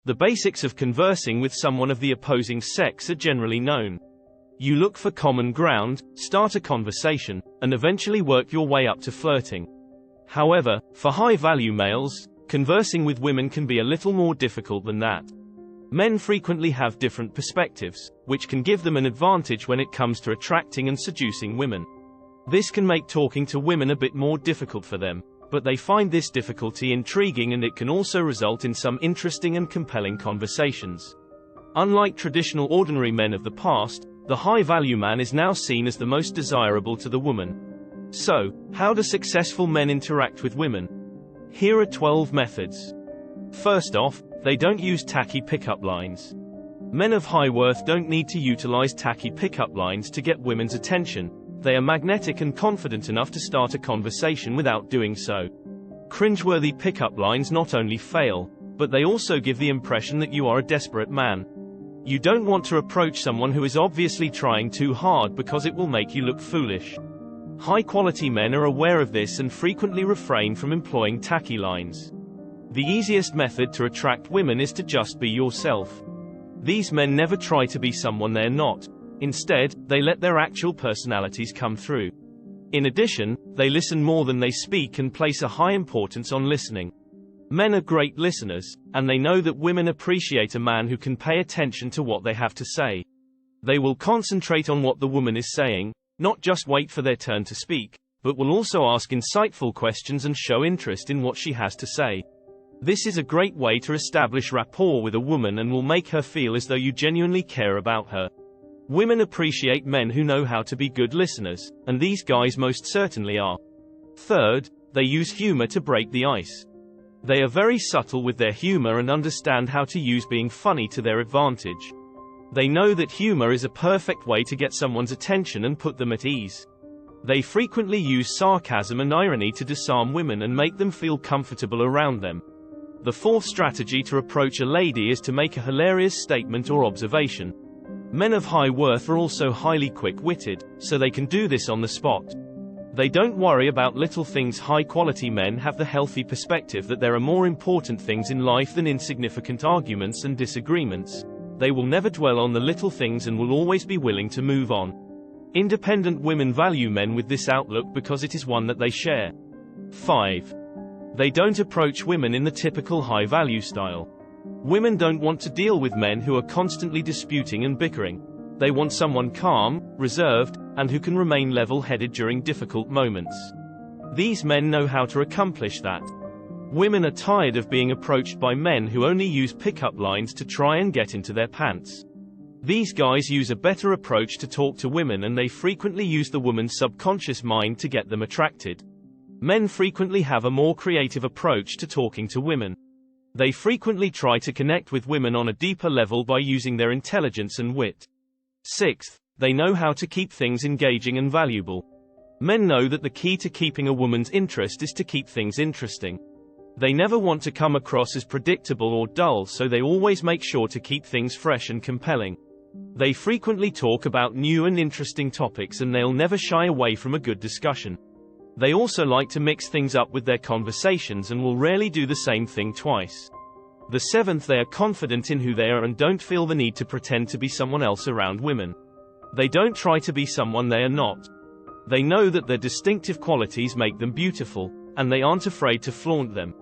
The basics of conversing with someone of the opposing sex are generally known. You look for common ground, start a conversation, and eventually work your way up to flirting. However, for high-value males, conversing with women can be a little more difficult than that. Men frequently have different perspectives, which can give them an advantage when it comes to attracting and seducing women. This can make talking to women a bit more difficult for them, but they find this difficulty intriguing, and it can also result in some interesting and compelling conversations. Unlike traditional ordinary men of the past, the high-value man is now seen as the most desirable to the woman. So, how do successful men interact with women? Here are 12 methods. First off, they don't use tacky pickup lines. Men of high worth don't need to utilize tacky pickup lines to get women's attention. They are magnetic and confident enough to start a conversation without doing so. Cringeworthy pickup lines not only fail, but they also give the impression that you are a desperate man. You don't want to approach someone who is obviously trying too hard, because it will make you look foolish. High-quality men are aware of this and frequently refrain from employing tacky lines. The easiest method to attract women is to just be yourself. These men never try to be someone they're not. Instead, they let their actual personalities come through. In addition, they listen more than they speak and place a high importance on listening. Men are great listeners, and they know that women appreciate a man who can pay attention to what they have to say. They will concentrate on what the woman is saying, not just wait for their turn to speak, but will also ask insightful questions and show interest in what she has to say. This is a great way to establish rapport with a woman and will make her feel as though you genuinely care about her. Women appreciate men who know how to be good listeners, and these guys most certainly are. Third, they use humor to break the ice. They are very subtle with their humor and understand how to use being funny to their advantage. They know that humor is a perfect way to get someone's attention and put them at ease. They frequently use sarcasm and irony to disarm women and make them feel comfortable around them. The fourth strategy to approach a lady is to make a hilarious statement or observation. Men of high worth are also highly quick-witted, so they can do this on the spot. They don't worry about little things. High-quality men have the healthy perspective that there are more important things in life than insignificant arguments and disagreements. They will never dwell on the little things and will always be willing to move on. Independent women value men with this outlook because it is one that they share. 5. They don't approach women in the typical high-value style. Women don't want to deal with men who are constantly disputing and bickering. They want someone calm, reserved, and who can remain level-headed during difficult moments. These men know how to accomplish that. Women are tired of being approached by men who only use pickup lines to try and get into their pants. These guys use a better approach to talk to women, and they frequently use the woman's subconscious mind to get them attracted. Men frequently have a more creative approach to talking to women. They frequently try to connect with women on a deeper level by using their intelligence and wit. 6th, they know how to keep things engaging and valuable. Men know that the key to keeping a woman's interest is to keep things interesting. They never want to come across as predictable or dull, so they always make sure to keep things fresh and compelling. They frequently talk about new and interesting topics, and they'll never shy away from a good discussion. They also like to mix things up with their conversations and will rarely do the same thing twice. The 7th, they are confident in who they are and don't feel the need to pretend to be someone else around women. They don't try to be someone they are not. They know that their distinctive qualities make them beautiful, and they aren't afraid to flaunt them.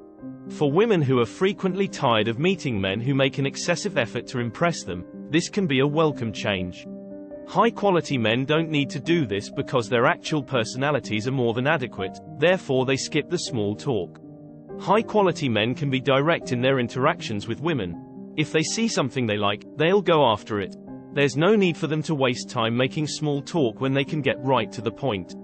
For women who are frequently tired of meeting men who make an excessive effort to impress them, this can be a welcome change. High-quality men don't need to do this because their actual personalities are more than adequate, therefore they skip the small talk. High-quality men can be direct in their interactions with women. If they see something they like, they'll go after it. There's no need for them to waste time making small talk when they can get right to the point.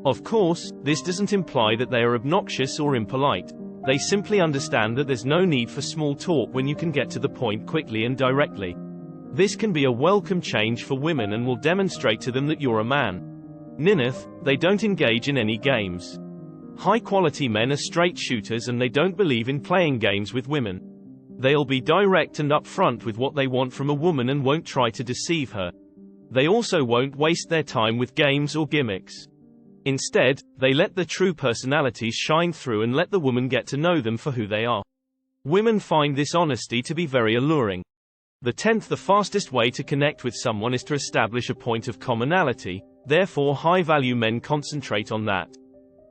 Of course, this doesn't imply that they are obnoxious or impolite. They simply understand that there's no need for small talk when you can get to the point quickly and directly. This can be a welcome change for women and will demonstrate to them that you're a man. 9th, they don't engage in any games. High-quality men are straight shooters, and they don't believe in playing games with women. They'll be direct and upfront with what they want from a woman and won't try to deceive her. They also won't waste their time with games or gimmicks. Instead, they let their true personalities shine through and let the woman get to know them for who they are. Women find this honesty to be very alluring. The fastest way to connect with someone is to establish a point of commonality, therefore high-value men concentrate on that.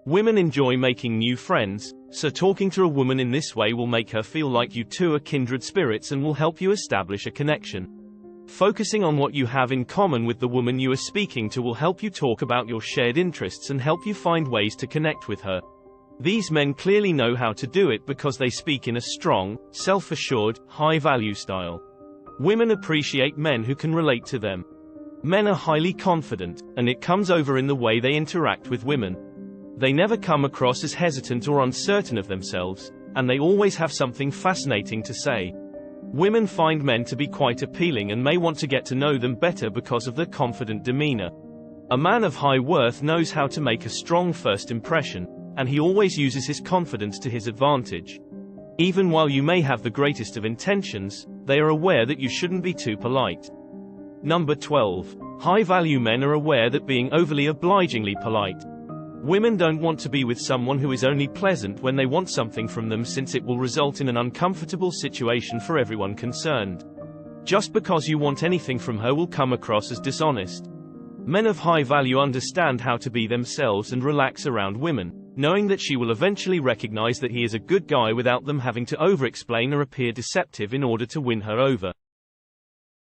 Women enjoy making new friends, so talking to a woman in this way will make her feel like you two are kindred spirits and will help you establish a connection. Focusing on what you have in common with the woman you are speaking to will help you talk about your shared interests and help you find ways to connect with her. These men clearly know how to do it because they speak in a strong, self-assured, high-value style. Women appreciate men who can relate to them. Men are highly confident, and it comes over in the way they interact with women. They never come across as hesitant or uncertain of themselves, and they always have something fascinating to say. Women find men to be quite appealing and may want to get to know them better because of their confident demeanor. A man of high worth knows how to make a strong first impression, and he always uses his confidence to his advantage. Even while you may have the greatest of intentions, they are aware that you shouldn't be too polite. Number 12. High-value men are aware that being overly obligingly polite. Women don't want to be with someone who is only pleasant when they want something from them, since it will result in an uncomfortable situation for everyone concerned. Just because you want anything from her will come across as dishonest. Men of high value understand how to be themselves and relax around women, knowing that she will eventually recognize that he is a good guy without them having to over-explain or appear deceptive in order to win her over.